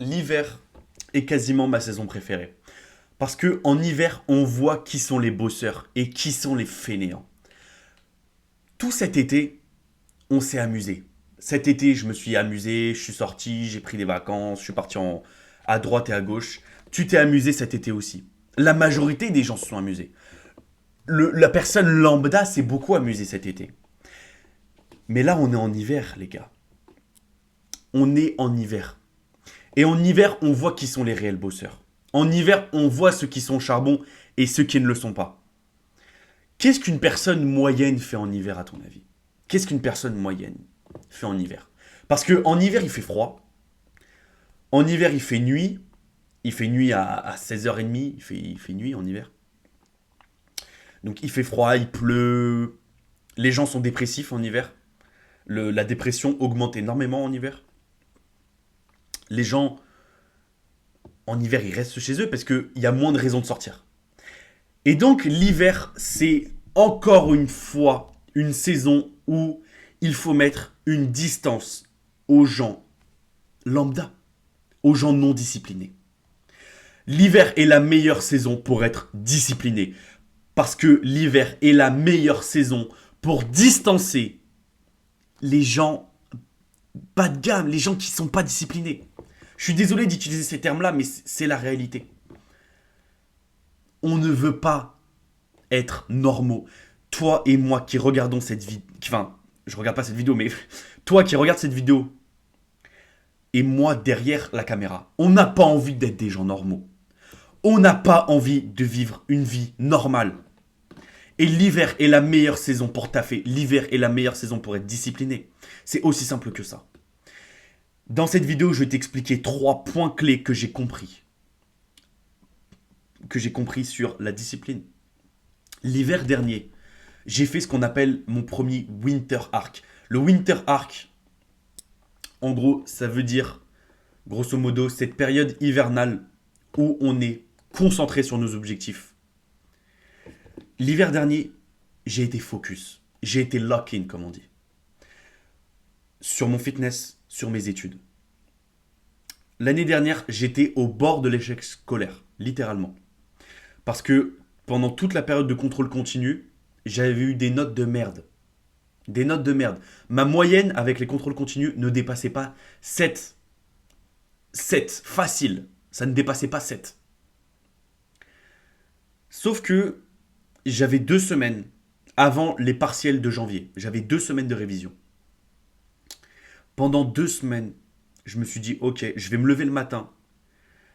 l'hiver est quasiment ma saison préférée. Parce que en hiver, on voit qui sont les bosseurs et qui sont les fainéants. Tout cet été, on s'est amusé. Cet été, je me suis amusé, je suis sorti, j'ai pris des vacances, je suis parti à droite et à gauche. Tu t'es amusé cet été aussi. La majorité des gens se sont amusés. La personne lambda s'est beaucoup amusée cet été. Mais là, on est en hiver, les gars. On est en hiver. Et en hiver, on voit qui sont les réels bosseurs. En hiver, on voit ceux qui sont au charbon et ceux qui ne le sont pas. Qu'est-ce qu'une personne moyenne fait en hiver, à ton avis? Qu'est-ce qu'une personne moyenne fait en hiver? Parce qu'en hiver, il fait froid. En hiver, il fait nuit. Il fait nuit à 16h30. Il fait nuit en hiver. Donc il fait froid, il pleut. Les gens sont dépressifs en hiver. La dépression augmente énormément en hiver. Les gens, en hiver, ils restent chez eux parce qu'il y a moins de raisons de sortir. Et donc l'hiver, c'est encore une fois une saison où il faut mettre une distance aux gens lambda, aux gens non disciplinés. L'hiver est la meilleure saison pour être discipliné. Parce que l'hiver est la meilleure saison pour distancer les gens bas de gamme, les gens qui ne sont pas disciplinés. Je suis désolé d'utiliser ces termes-là, mais c'est la réalité. On ne veut pas être normaux. Toi et moi qui regardons cette vidéo, enfin, je regarde pas cette vidéo, mais toi qui regardes cette vidéo et moi derrière la caméra, on n'a pas envie d'être des gens normaux. On n'a pas envie de vivre une vie normale. Et l'hiver est la meilleure saison pour taffer. L'hiver est la meilleure saison pour être discipliné. C'est aussi simple que ça. Dans cette vidéo, je vais t'expliquer 3 points clés que j'ai compris. Que j'ai compris sur la discipline. L'hiver dernier, j'ai fait ce qu'on appelle mon premier Winter Arc. Le Winter Arc, en gros, ça veut dire, grosso modo, cette période hivernale où on est concentré sur nos objectifs. L'hiver dernier, j'ai été focus. J'ai été lock-in, comme on dit. Sur mon fitness, sur mes études. L'année dernière, j'étais au bord de l'échec scolaire, littéralement. Parce que pendant toute la période de contrôle continu, j'avais eu des notes de merde. Des notes de merde. Ma moyenne avec les contrôles continus ne dépassait pas 7. 7, facile. Ça ne dépassait pas 7. Sauf que j'avais 2 semaines avant les partiels de janvier. J'avais 2 semaines de révision. Pendant 2 semaines, je me suis dit, ok, je vais me lever le matin,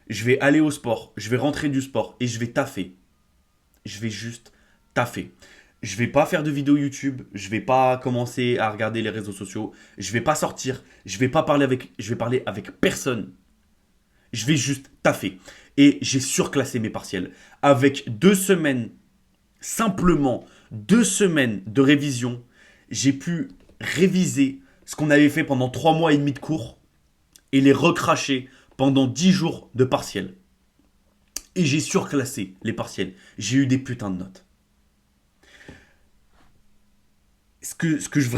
je vais aller au sport, je vais rentrer du sport et je vais taffer. Je vais juste taffer. Je vais pas faire de vidéos YouTube, je vais pas commencer à regarder les réseaux sociaux, je vais pas sortir, je vais parler avec personne. Je vais juste taffer. Et j'ai surclassé mes partiels. Avec 2 semaines, simplement 2 semaines de révision, j'ai pu réviser ce qu'on avait fait pendant 3 mois et demi de cours et les recracher pendant 10 jours de partiels. Et j'ai surclassé les partiels. J'ai eu des putains de notes. Ce que je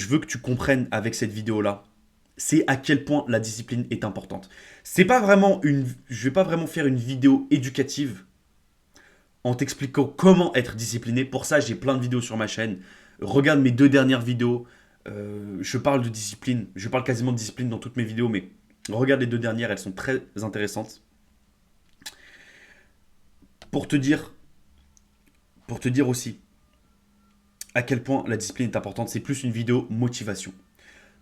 veux que tu comprennes avec cette vidéo-là, c'est à quel point la discipline est importante. Je vais pas vraiment faire une vidéo éducative en t'expliquant comment être discipliné. Pour ça, j'ai plein de vidéos sur ma chaîne. Regarde mes 2 dernières vidéos. Je parle de discipline. Je parle quasiment de discipline dans toutes mes vidéos, mais regarde les 2 dernières, elles sont très intéressantes. Pour te dire aussi à quel point la discipline est importante, c'est plus une vidéo motivation.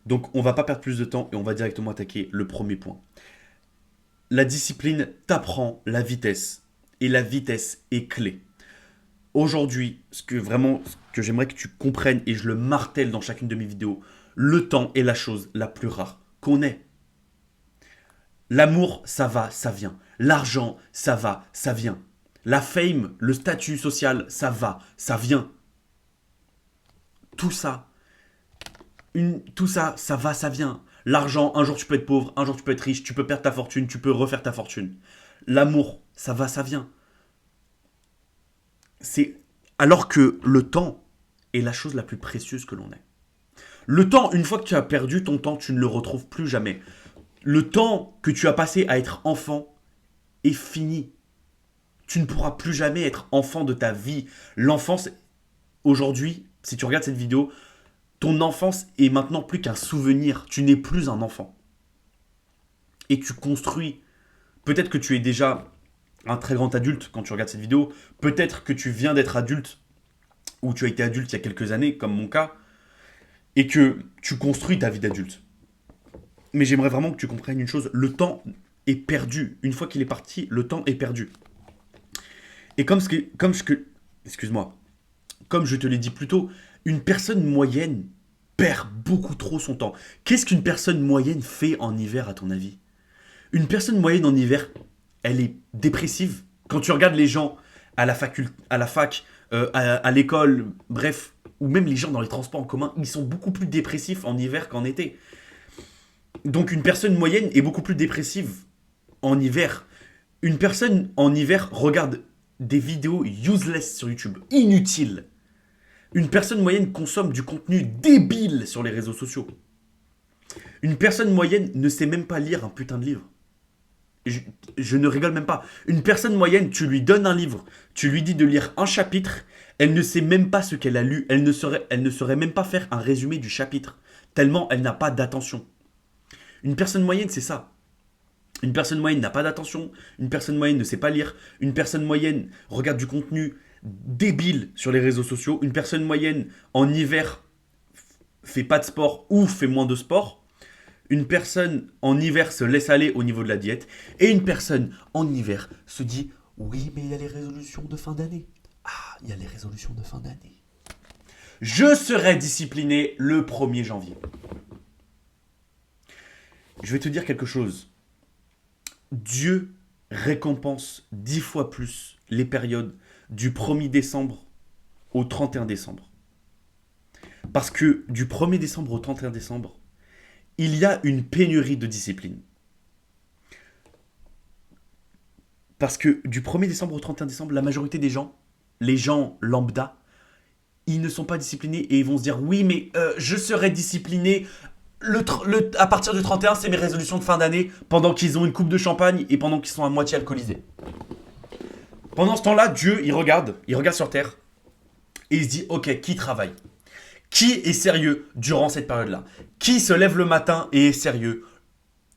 Donc on va pas perdre plus de temps et on va directement attaquer le premier point. La discipline t'apprend la vitesse et la vitesse est clé. Aujourd'hui, ce que j'aimerais que tu comprennes et je le martèle dans chacune de mes vidéos, le temps est la chose la plus rare qu'on ait. L'amour, ça va, ça vient. L'argent, ça va, ça vient. La fame, le statut social, ça va, ça vient. Tout ça, ça va, ça vient. L'argent, un jour tu peux être pauvre, un jour tu peux être riche, tu peux perdre ta fortune, tu peux refaire ta fortune. L'amour, ça va, ça vient. Alors que le temps est la chose la plus précieuse que l'on ait. Le temps, une fois que tu as perdu ton temps, tu ne le retrouves plus jamais. Le temps que tu as passé à être enfant est fini. Tu ne pourras plus jamais être enfant de ta vie. L'enfance, aujourd'hui, si tu regardes cette vidéo, ton enfance est maintenant plus qu'un souvenir. Tu n'es plus un enfant. Et tu construis. Peut-être que tu es déjà un très grand adulte quand tu regardes cette vidéo. Peut-être que tu viens d'être adulte ou tu as été adulte il y a quelques années, comme mon cas, et que tu construis ta vie d'adulte. Mais j'aimerais vraiment que tu comprennes une chose. Le temps est perdu. Une fois qu'il est parti, le temps est perdu. Et excuse-moi, comme je te l'ai dit plus tôt, une personne moyenne perd beaucoup trop son temps. Qu'est-ce qu'une personne moyenne fait en hiver, à ton avis? Une personne moyenne en hiver, elle est dépressive. Quand tu regardes les gens à la fac, à l'école, bref, ou même les gens dans les transports en commun, ils sont beaucoup plus dépressifs en hiver qu'en été. Donc une personne moyenne est beaucoup plus dépressive en hiver. Une personne en hiver regarde des vidéos useless sur YouTube, inutiles. Une personne moyenne consomme du contenu débile sur les réseaux sociaux. Une personne moyenne ne sait même pas lire un putain de livre. Je ne rigole même pas. Une personne moyenne, tu lui donnes un livre, tu lui dis de lire un chapitre, elle ne sait même pas ce qu'elle a lu, elle ne saurait même pas faire un résumé du chapitre, tellement elle n'a pas d'attention. Une personne moyenne, c'est ça. Une personne moyenne n'a pas d'attention, une personne moyenne ne sait pas lire, une personne moyenne regarde du contenu débile sur les réseaux sociaux, une personne moyenne en hiver fait pas de sport ou fait moins de sport, une personne en hiver se laisse aller au niveau de la diète, et une personne en hiver se dit « Oui, mais il y a les résolutions de fin d'année. Ah, il y a les résolutions de fin d'année. Je serai discipliné le 1er janvier. » Je vais te dire quelque chose. Dieu récompense 10 fois plus les périodes du 1er décembre au 31 décembre. Parce que du 1er décembre au 31 décembre, il y a une pénurie de discipline. Parce que du 1er décembre au 31 décembre, la majorité des gens, les gens lambda, ils ne sont pas disciplinés et ils vont se dire « Oui, mais je serai discipliné à partir du 31, c'est mes résolutions de fin d'année, pendant qu'ils ont une coupe de champagne et pendant qu'ils sont à moitié alcoolisés. » Pendant ce temps-là, Dieu, il regarde sur Terre et il se dit « Ok, qui travaille ? Qui est sérieux durant cette période-là ? Qui se lève le matin et est sérieux ? »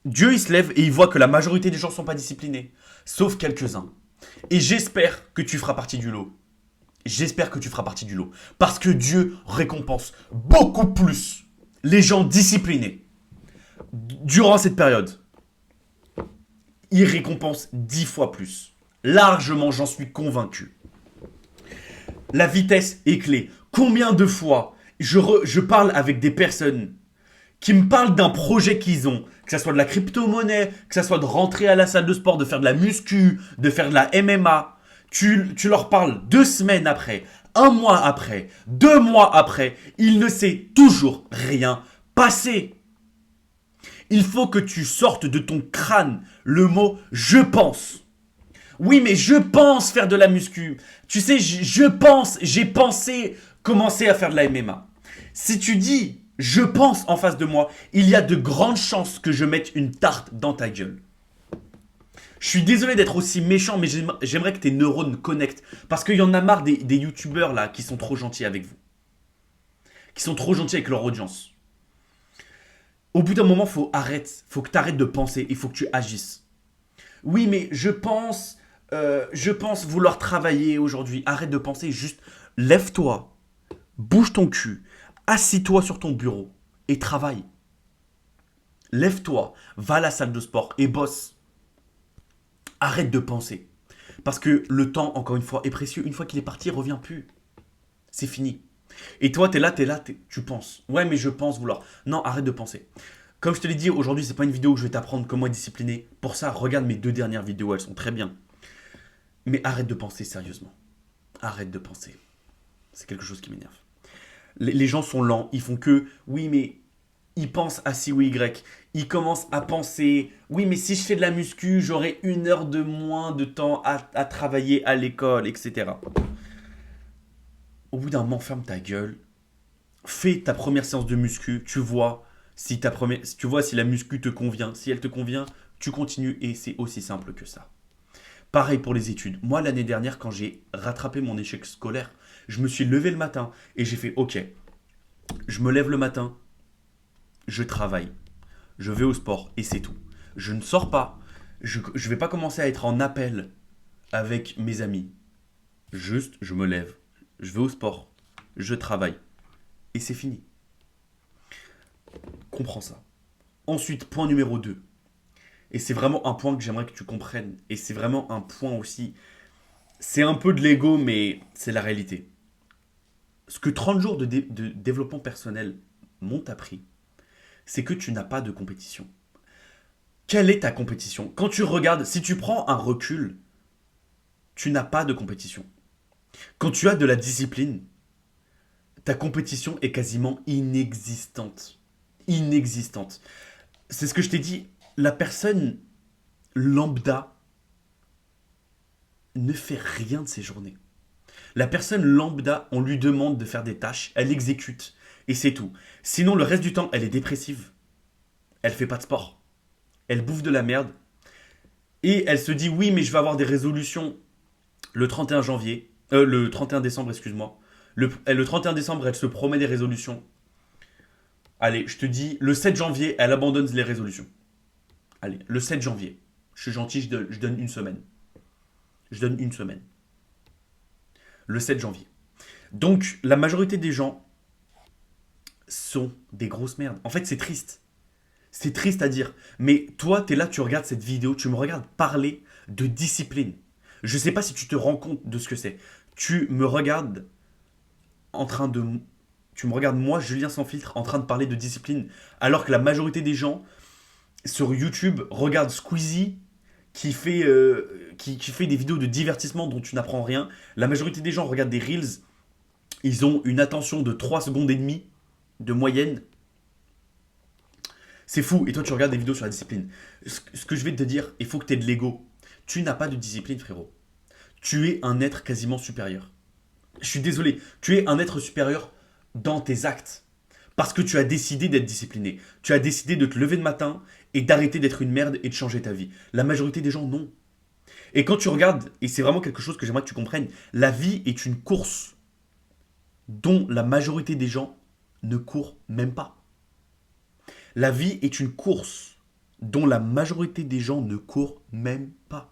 Dieu, il se lève et il voit que la majorité des gens ne sont pas disciplinés, sauf quelques-uns. Et j'espère que tu feras partie du lot. J'espère que tu feras partie du lot. Parce que Dieu récompense beaucoup plus les gens disciplinés durant cette période. Il récompense 10 fois plus. Largement, j'en suis convaincu. La vitesse est clé. Combien de fois je parle avec des personnes qui me parlent d'un projet qu'ils ont, que ça soit de la crypto-monnaie, que ça soit de rentrer à la salle de sport, de faire de la muscu, de faire de la MMA. Tu leur parles 2 semaines après, 1 mois après, 2 mois après, il ne s'est toujours rien passé. Il faut que tu sortes de ton crâne le mot « je pense ». Oui, mais je pense faire de la muscu. Tu sais, j'ai pensé commencer à faire de la MMA. Si tu dis « je pense » en face de moi, il y a de grandes chances que je mette une tarte dans ta gueule. Je suis désolé d'être aussi méchant, mais j'aimerais que tes neurones connectent. Parce qu'il y en a marre des youtubeurs là qui sont trop gentils avec vous. Qui sont trop gentils avec leur audience. Au bout d'un moment, faut que tu arrêtes de penser, il faut que tu agisses. Oui, mais je pense vouloir travailler aujourd'hui. Arrête de penser, juste lève-toi, bouge ton cul, assis-toi sur ton bureau et travaille. Lève-toi, va à la salle de sport et bosse. Arrête de penser. Parce que le temps, encore une fois, est précieux. Une fois qu'il est parti, il ne revient plus. C'est fini. Et toi, tu es là, tu penses. Ouais, mais je pense vouloir. Non, arrête de penser. Comme je te l'ai dit, aujourd'hui, c'est pas une vidéo où je vais t'apprendre comment être discipliné. Pour ça, regarde mes 2 dernières vidéos, elles sont très bien. Mais arrête de penser sérieusement. Arrête de penser. C'est quelque chose qui m'énerve. Les gens sont lents, ils font que, oui, mais ils pensent à ci ou Y. Ils commencent à penser, oui, mais si je fais de la muscu, j'aurai 1 heure de moins de temps à travailler à l'école, etc. Au bout d'un moment, ferme ta gueule. Fais ta première séance de muscu, tu vois Si si tu vois, si la muscu te convient, si elle te convient, tu continues et c'est aussi simple que ça. Pareil pour les études. Moi, l'année dernière, quand j'ai rattrapé mon échec scolaire, je me suis levé le matin et j'ai fait OK, je me lève le matin, je travaille, je vais au sport et c'est tout. Je ne sors pas, je ne vais pas commencer à être en appel avec mes amis. Juste, je me lève, je vais au sport, je travaille et c'est fini. Comprends ça. Ensuite, point numéro 2. Et c'est vraiment un point que j'aimerais que tu comprennes. Et c'est vraiment un point aussi. C'est un peu de l'ego, mais c'est la réalité. Ce que 30 jours de développement personnel m'ont appris, c'est que tu n'as pas de compétition. Quelle est ta compétition? Quand tu regardes, si tu prends un recul, tu n'as pas de compétition. Quand tu as de la discipline, ta compétition est quasiment inexistante. Inexistante. C'est ce que je t'ai dit. La personne lambda ne fait rien de ses journées. La personne lambda, on lui demande de faire des tâches, elle exécute, et c'est tout. Sinon, le reste du temps, elle est dépressive. Elle fait pas de sport. Elle bouffe de la merde. Et elle se dit, oui, mais je vais avoir des résolutions le 31 janvier. Le 31 décembre, excuse-moi. Le 31 décembre, elle se promet des résolutions. Allez, je te dis, le 7 janvier, elle abandonne les résolutions. Allez, le 7 janvier. Je suis gentil, je donne une semaine. Je donne une semaine. Le 7 janvier. Donc, la majorité des gens sont des grosses merdes. En fait, c'est triste. C'est triste à dire. Mais toi, t'es là, tu regardes cette vidéo, tu me regardes parler de discipline. Je sais pas si tu te rends compte de ce que c'est. Tu me regardes en train de... Tu me regardes, moi, Julien Sans Filtre, en train de parler de discipline, alors que la majorité des gens sur YouTube regardent Squeezie qui fait des vidéos de divertissement dont tu n'apprends rien. La majorité des gens regardent des Reels. Ils ont une attention de 3 secondes et demie de moyenne. C'est fou. Et toi, tu regardes des vidéos sur la discipline. Ce que je vais te dire, il faut que tu aies de l'ego. Tu n'as pas de discipline, frérot. Tu es un être quasiment supérieur. Je suis désolé. Tu es un être supérieur dans tes actes. Parce que tu as décidé d'être discipliné. Tu as décidé de te lever le matin et d'arrêter d'être une merde et de changer ta vie. La majorité des gens, non. Et quand tu regardes, et c'est vraiment quelque chose que j'aimerais que tu comprennes, la vie est une course dont la majorité des gens ne courent même pas. La vie est une course dont la majorité des gens ne courent même pas.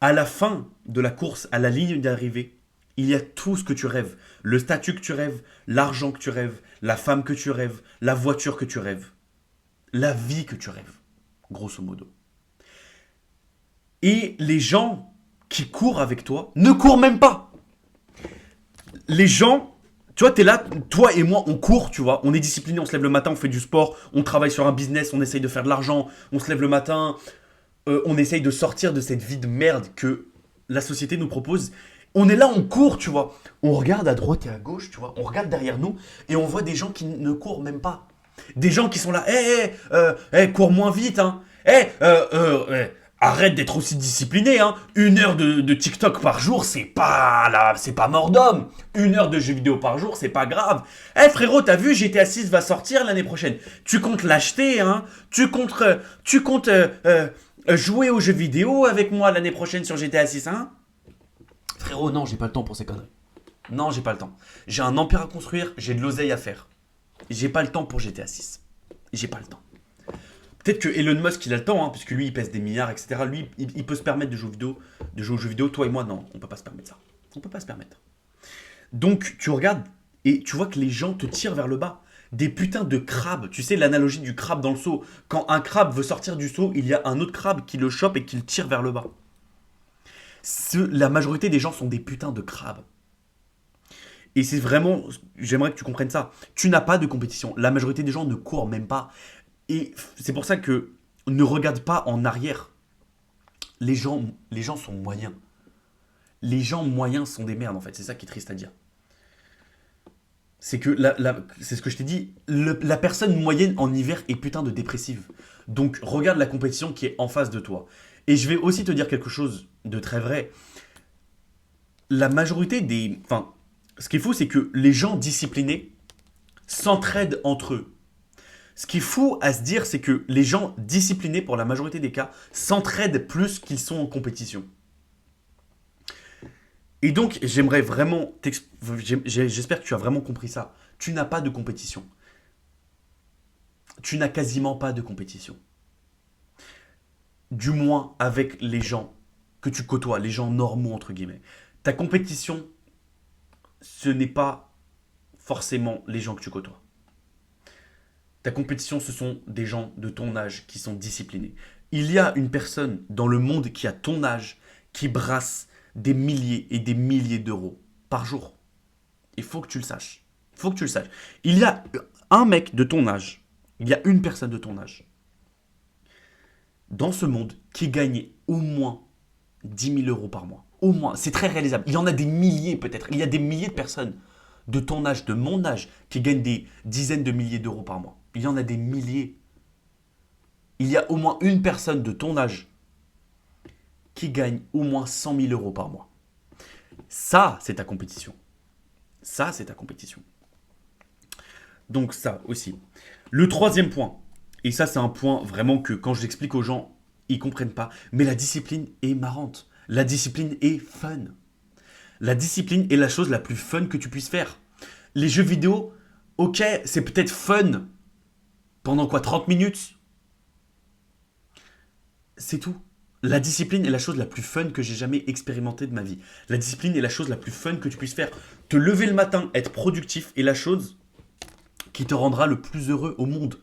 À la fin de la course, à la ligne d'arrivée, il y a tout ce que tu rêves. Le statut que tu rêves, l'argent que tu rêves, la femme que tu rêves, la voiture que tu rêves, la vie que tu rêves, grosso modo. Et les gens qui courent avec toi ne courent même pas. Les gens, tu vois, t'es là, toi et moi, on court, tu vois, on est discipliné, on se lève le matin, on fait du sport, on travaille sur un business, on essaye de faire de l'argent, on se lève le matin, on essaye de sortir de cette vie de merde que la société nous propose. On est là, on court, tu vois. On regarde à droite et à gauche, tu vois. On regarde derrière nous et on voit des gens qui ne courent même pas. Des gens qui sont là, cours moins vite, hein. Arrête d'être aussi discipliné, hein. 1 heure de TikTok par jour, c'est pas là, c'est pas mort d'homme. 1 heure de jeux vidéo par jour, c'est pas grave. Frérot, t'as vu, GTA 6 va sortir l'année prochaine. Tu comptes l'acheter, hein. Tu comptes jouer aux jeux vidéo avec moi l'année prochaine sur GTA 6, hein. Frérot, non, j'ai pas le temps pour ces conneries. Non, j'ai pas le temps. J'ai un empire à construire, j'ai de l'oseille à faire. J'ai pas le temps pour GTA 6. J'ai pas le temps. Peut-être que Elon Musk, il a le temps, hein, puisque lui, il pèse des milliards, etc. Lui, il peut se permettre de jouer aux jeux vidéo. Toi et moi, non, on peut pas se permettre ça. On peut pas se permettre. Donc, tu regardes et tu vois que les gens te tirent vers le bas. Des putains de crabes. Tu sais, l'analogie du crabe dans le seau. Quand un crabe veut sortir du seau, il y a un autre crabe qui le chope et qui le tire vers le bas. La majorité des gens sont des putains de crabes. Et c'est vraiment, j'aimerais que tu comprennes ça. Tu n'as pas de compétition. La majorité des gens ne courent même pas. Et c'est pour ça que ne regarde pas en arrière. Les gens sont moyens. Les gens moyens sont des merdes, en fait. C'est ça qui est triste à dire. C'est que, c'est ce que je t'ai dit, la personne moyenne en hiver est putain de dépressive. Donc regarde la compétition qui est en face de toi. Et je vais aussi te dire quelque chose de très vrai. La majorité des... Enfin, ce qui est fou, c'est que les gens disciplinés s'entraident entre eux. Ce qui est fou à se dire, c'est que les gens disciplinés, pour la majorité des cas, s'entraident plus qu'ils sont en compétition. Et donc, j'aimerais vraiment... J'espère que tu as vraiment compris ça. Tu n'as pas de compétition. Tu n'as quasiment pas de compétition. Du moins avec les gens que tu côtoies, les gens normaux, entre guillemets. Ta compétition, ce n'est pas forcément les gens que tu côtoies. Ta compétition, ce sont des gens de ton âge qui sont disciplinés. Il y a une personne dans le monde qui a ton âge, qui brasse des milliers et des milliers d'euros par jour. Il faut que tu le saches. Il faut que tu le saches. Il y a un mec de ton âge, il y a une personne de ton âge, dans ce monde, qui gagne au moins 10 000 euros par mois. Au moins, c'est très réalisable. Il y en a des milliers peut-être. Il y a des milliers de personnes de ton âge, de mon âge, qui gagnent des dizaines de milliers d'euros par mois. Il y en a des milliers. Il y a au moins une personne de ton âge qui gagne au moins 100 000 euros par mois. Ça, c'est ta compétition. Ça, c'est ta compétition. Donc ça aussi. Le troisième point, et ça c'est un point vraiment que quand je l'explique aux gens, ils comprennent pas, mais la discipline est marrante. La discipline est fun. La discipline est la chose la plus fun que tu puisses faire. Les jeux vidéo, ok, c'est peut-être fun pendant quoi, 30 minutes? C'est tout. La discipline est la chose la plus fun que j'ai jamais expérimentée de ma vie. La discipline est la chose la plus fun que tu puisses faire. Te lever le matin, être productif est la chose qui te rendra le plus heureux au monde.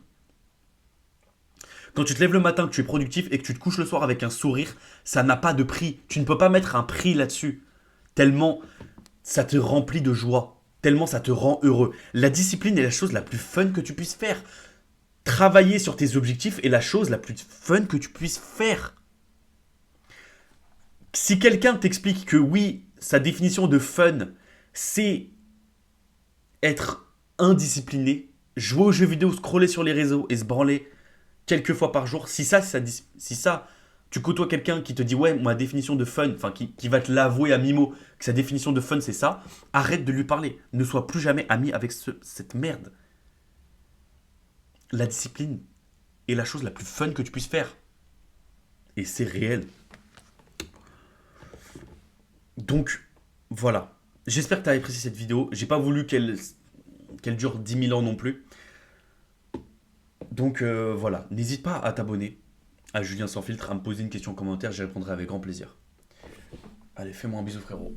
Quand tu te lèves le matin, que tu es productif et que tu te couches le soir avec un sourire, ça n'a pas de prix. Tu ne peux pas mettre un prix là-dessus. Tellement ça te remplit de joie. Tellement ça te rend heureux. La discipline est la chose la plus fun que tu puisses faire. Travailler sur tes objectifs est la chose la plus fun que tu puisses faire. Si quelqu'un t'explique que oui, sa définition de fun, c'est être indiscipliné, jouer aux jeux vidéo, scroller sur les réseaux et se branler quelques fois par jour, si ça, tu côtoies quelqu'un qui te dit ouais, ma définition de fun, enfin qui va te l'avouer à mi-mot, que sa définition de fun c'est ça, arrête de lui parler. Ne sois plus jamais ami avec cette merde. La discipline est la chose la plus fun que tu puisses faire. Et c'est réel. Donc, voilà. J'espère que tu as apprécié cette vidéo. J'ai pas voulu qu'elle dure 10 000 ans non plus. Donc voilà, n'hésite pas à t'abonner à Julien Sans Filtre, à me poser une question en commentaire, j'y répondrai avec grand plaisir. Allez, fais-moi un bisou frérot.